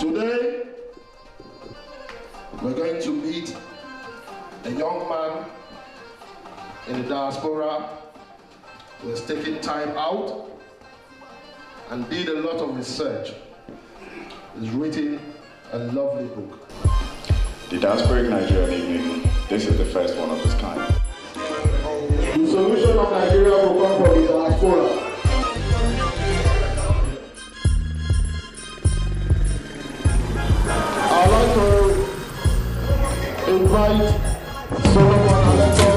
Today, we're going to meet a young man in the diaspora who has taken time out and did a lot of research. He's written a lovely book. The Diasporic Nigerian evening, this is the first one of its kind. The solution of Nigeria will come from the diaspora. I'd like to invite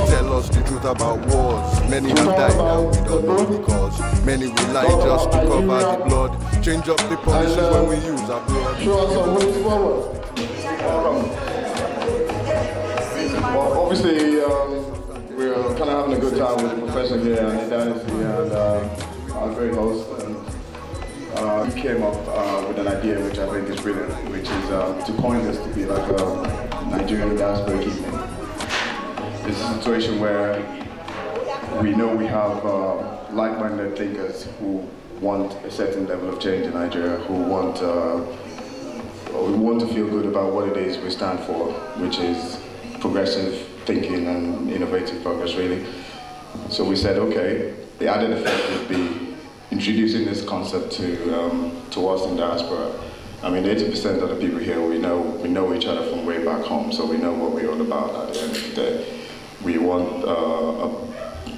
tell us the truth about wars. Many have died now, we don't know the cause. Many will lie just to cover the blood. Change up the policies when we use our blood. Show us some ways forward. Well, obviously, we're kind of having a good time with the professor here and Dynasty and our great host. He came up with an idea which I think is brilliant, which is to coin this to be like a Nigerian Diasporic evening. It's a situation where we know we have like-minded thinkers who want a certain level of change in Nigeria, who want to feel good about what it is we stand for, which is progressive thinking and innovative progress, really. So we said, okay, the added effect would be introducing this concept to us in diaspora. I mean, 80% of the people here, we know each other from way back home, so we know what we're all about at the end of the day. We want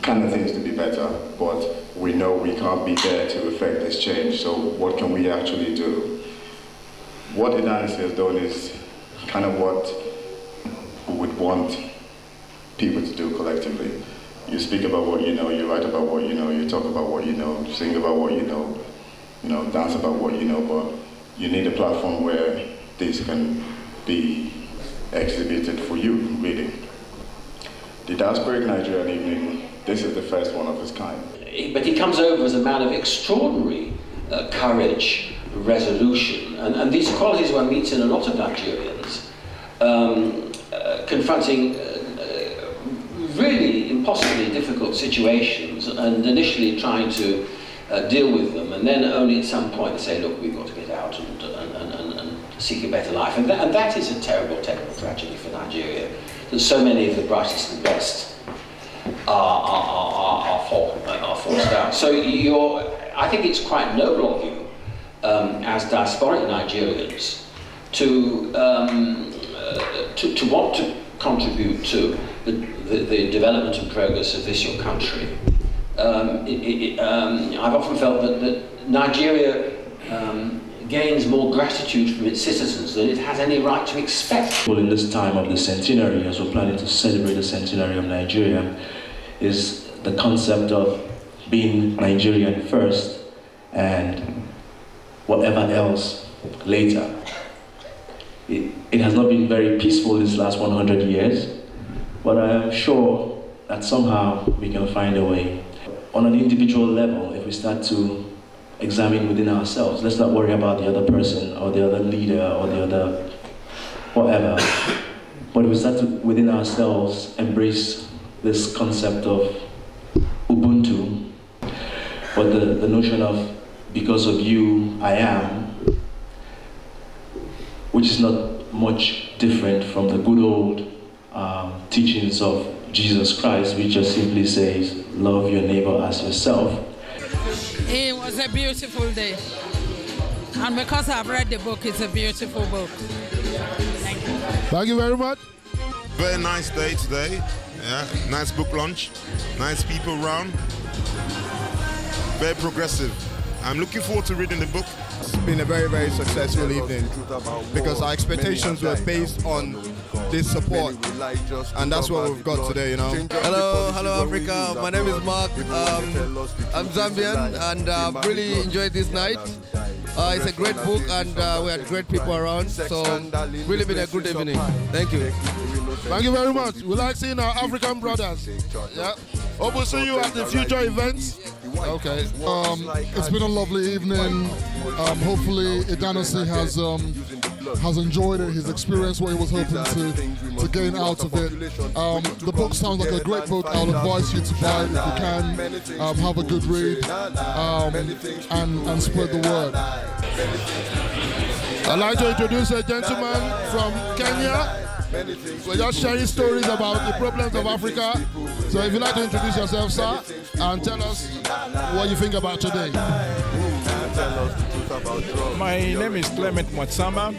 kind of things to be better, but we know we can't be there to affect this change, so what can we actually do? What the Dynasty has done is kind of what we would want people to do collectively. You speak about what you know, you write about what you know, you talk about what you know, you sing about what you know, dance about what you know, but you need a platform where this can be exhibited for you, really. The Diasporic Nigerian evening, this is the first one of its kind. But he comes over as a man of extraordinary courage, resolution, and these qualities one meets in a lot of Nigerians, confronting really impossibly difficult situations and initially trying to deal with them, and then only at some point say, look, we've got to get out and seek a better life. And that is a terrible, terrible tragedy for Nigeria, that so many of the brightest and best are forced out. So I think it's quite noble of you, as diasporic Nigerians, to want to contribute to the development and progress of this your country. I've often felt that Nigeria gains more gratitude from its citizens than it has any right to expect. Well, in this time of the centenary, as we're planning to celebrate the centenary of Nigeria, is the concept of being Nigerian first and whatever else later. It has not been very peaceful this last 100 years, but I am sure that somehow we can find a way. On an individual level, if we start to examine within ourselves, let's not worry about the other person or the other leader or the other whatever, but if we start to, within ourselves, embrace this concept of Ubuntu, but the notion of because of you, I am, which is not much different from the good old teachings of Jesus Christ, which just simply says, love your neighbor as yourself. It was a beautiful day. And because I've read the book, it's a beautiful book. Thank you. Thank you very much. Very nice day today. Yeah, nice book launch. Nice people around. Very progressive. I'm looking forward to reading the book. It's been a very, very successful evening because our expectations were based on this support, and that's what we've got today, Hello Africa, my name is Mark, I'm Zambian, and really enjoyed this night. It's a great book, and we had great people around, so really been a good evening. Thank you. Thank you very much. We like seeing our African brothers. Yeah. Hope we'll see you at the future events. Okay. It's been a lovely evening. Hopefully Idanasi has enjoyed it. He's experienced what he was hoping to gain out of it. The book sounds like a great book. I'll advise you to buy it if you can. Have a good read and spread the word. I'd like to introduce a gentleman from Kenya. We're just sharing stories about the problems of Africa. So if you'd like to introduce yourself, sir, and tell us what you think about today. My name is Clement Mwatsama,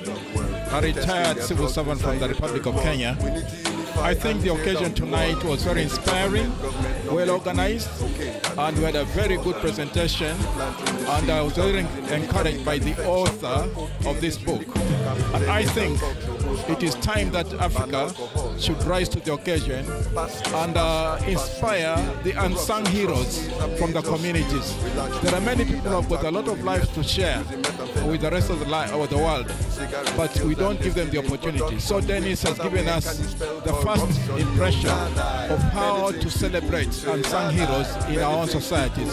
a retired civil servant from the Republic of Kenya. I think the occasion tonight was very inspiring, well organized, and we had a very good presentation, and I was very encouraged by the author of this book. And I think it is time that Africa should rise to the occasion and inspire the unsung heroes from the communities. There are many people who have got a lot of lives to share with the rest of the world, but we don't give them the opportunity. So Dennis has given us the first impression of how to celebrate unsung heroes in our own societies.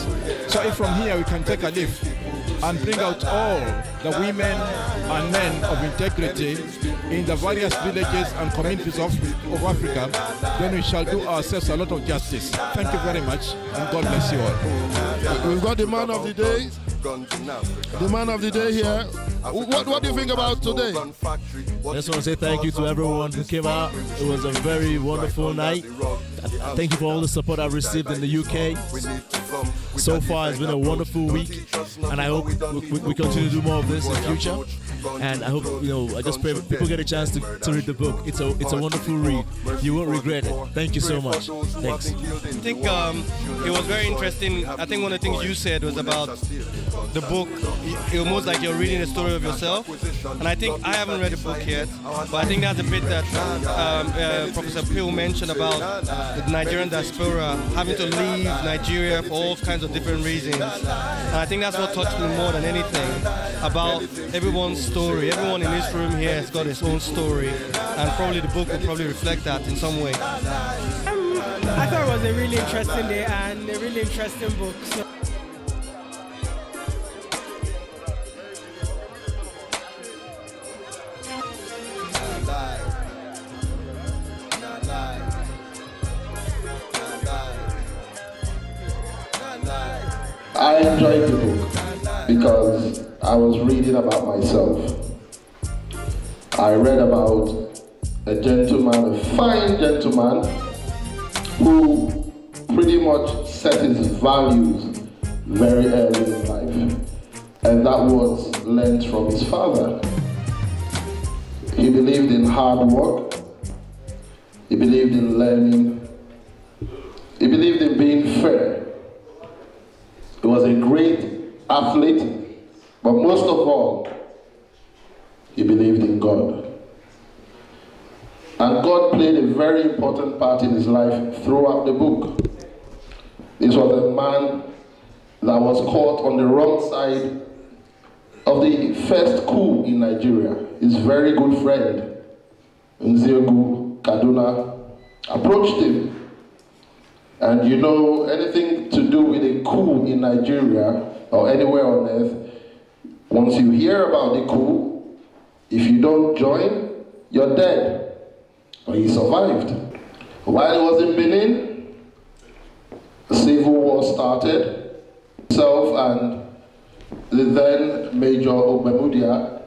So if from here we can take a leaf and bring out all the women and men of integrity in the various villages and communities of Africa, then we shall do ourselves a lot of justice. Thank you very much, and God bless you all. We've got the man of the day. The man of the day here. What do you think about today? I just want to say thank you to everyone who came out. It was a very wonderful night. Thank you for all the support I've received in the UK. So far, it's been a wonderful week, and I hope we continue to do more of this in the future. And I hope, I just pray people get a chance to read the book. It's a wonderful read. You won't regret it. Thank you so much. Thanks. I think it was very interesting. I think one of the things you said was about the book. It was almost like you're reading a story of yourself. And I think I haven't read the book yet, but I think that's a bit that Professor Peel mentioned about the Nigerian diaspora having to leave Nigeria for all kinds of different reasons. And I think that's what touched me more than anything, about everyone's story. Everyone in this room here has got his own story, and probably the book will probably reflect that in some way. I thought it was a really interesting day and a really interesting book. So. I enjoyed the book because I was reading about myself. I read about a gentleman, a fine gentleman, who pretty much set his values very early in life. And that was learned from his father. He believed in hard work. He believed in learning. He believed in being fair. He was a great athlete, but most of all, he believed in God. And God played a very important part in his life throughout the book. This was a man that was caught on the wrong side of the first coup in Nigeria. His very good friend, Nzegu Kaduna, approached him. And anything to do with a coup in Nigeria or anywhere on earth, once you hear about the coup, if you don't join, you're dead. But he survived. While he was in Benin, the civil war started. Himself and the then Major Ogbemudia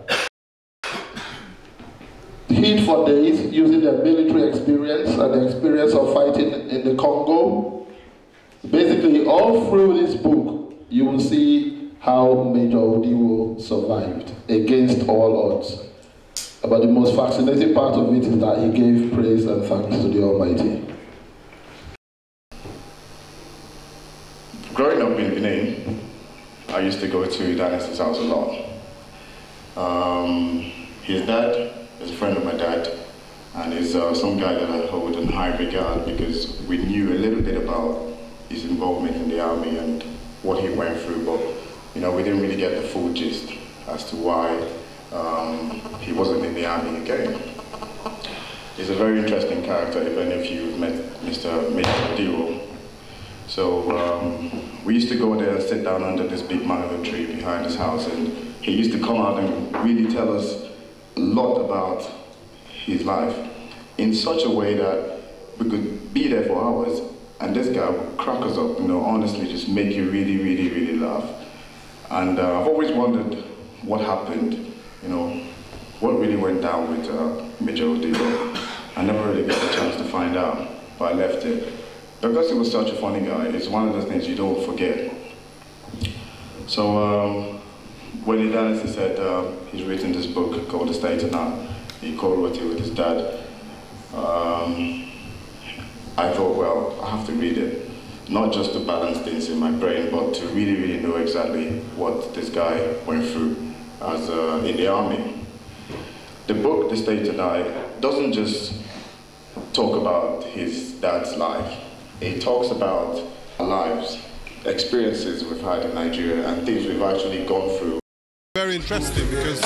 hid for days using their military experience and the experience of fighting in the Congo. Basically, all through this book, you will see how Major Odiwo survived against all odds. But the most fascinating part of it is that he gave praise and thanks to the Almighty. Growing up in Benin, I used to go to Dennis's house a lot. His dad is a friend of my dad, and is some guy that I hold in high regard because we knew a little bit about his involvement in the army and what he went through, but we didn't really get the full gist as to why he wasn't in the army again. He's a very interesting character, if any of you have met Mr. Odiwo. So we used to go there and sit down under this big mango tree behind his house, and he used to come out and really tell us a lot about his life in such a way that we could be there for hours, and this guy would crack us up, honestly, just make you really, really, really laugh. And I've always wondered what happened, what really went down with Major Odibo, I never really got a chance to find out, but I left it. Because he was such a funny guy, it's one of those things you don't forget. So when Idanis said he's written this book called The State of Now, he co-wrote it with his dad, I thought, well, I have to read it. Not just to balance things in my brain, but to really, really know exactly what this guy went through as in the army. The book, The State and I, doesn't just talk about his dad's life. It talks about our lives, experiences we've had in Nigeria, and things we've actually gone through. Very interesting because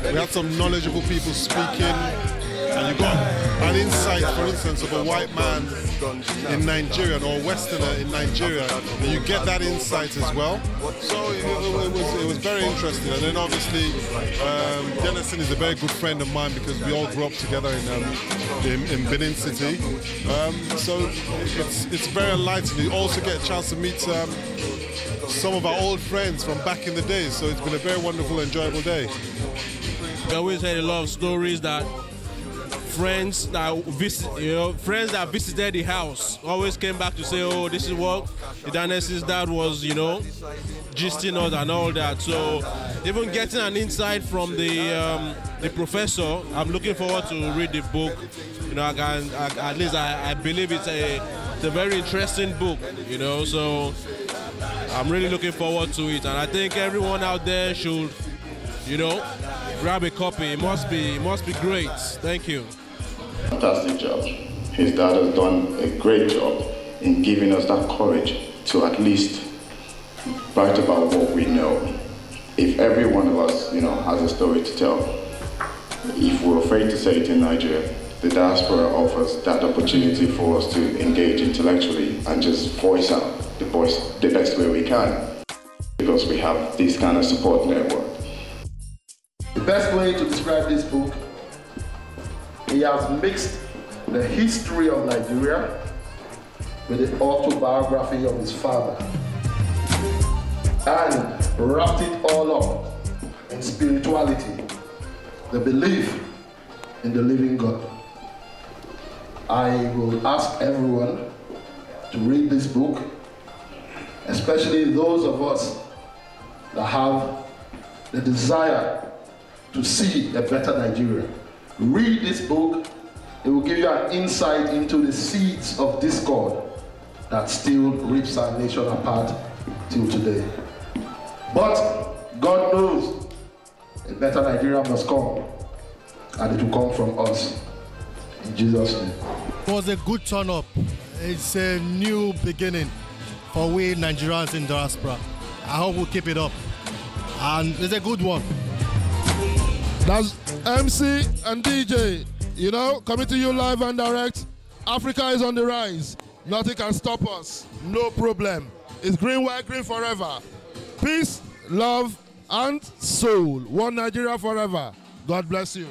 we had some knowledgeable people speaking, and you got an insight, for instance, of a white man in Nigeria or a Westerner in Nigeria, and you get that insight as well. So it was very interesting. And then obviously, Denison is a very good friend of mine because we all grew up together in Benin City. So it's very enlightening. You also get a chance to meet some of our old friends from back in the days. So it's been a very wonderful, enjoyable day. I always heard a lot of stories that friends that visited the house always came back to say, oh, this is what Idanis's dad was, gisting us and all that. So even getting an insight from the professor, I'm looking forward to read the book. At least I believe it's a very interesting book, so I'm really looking forward to it. And I think everyone out there should, grab a copy. It must be great. Thank you. Fantastic job. His dad has done a great job in giving us that courage to at least write about what we know. If every one of us, has a story to tell, if we're afraid to say it in Nigeria, the diaspora offers that opportunity for us to engage intellectually and just voice out the best way we can, because we have this kind of support network. The best way to describe this book, he has mixed the history of Nigeria with the autobiography of his father and wrapped it all up in spirituality, the belief in the living God. I will ask everyone to read this book, especially those of us that have the desire to see a better Nigeria. Read this book. It will give you an insight into the seeds of discord that still rips our nation apart till today. But God knows a better Nigeria must come, and it will come from us. In Jesus' name. It was a good turn up. It's a new beginning for we Nigerians in diaspora. I hope we'll keep it up. And it's a good one. That's MC and DJ, coming to you live and direct. Africa is on the rise. Nothing can stop us. No problem. It's green, white, green forever. Peace, love, and soul. One Nigeria forever. God bless you.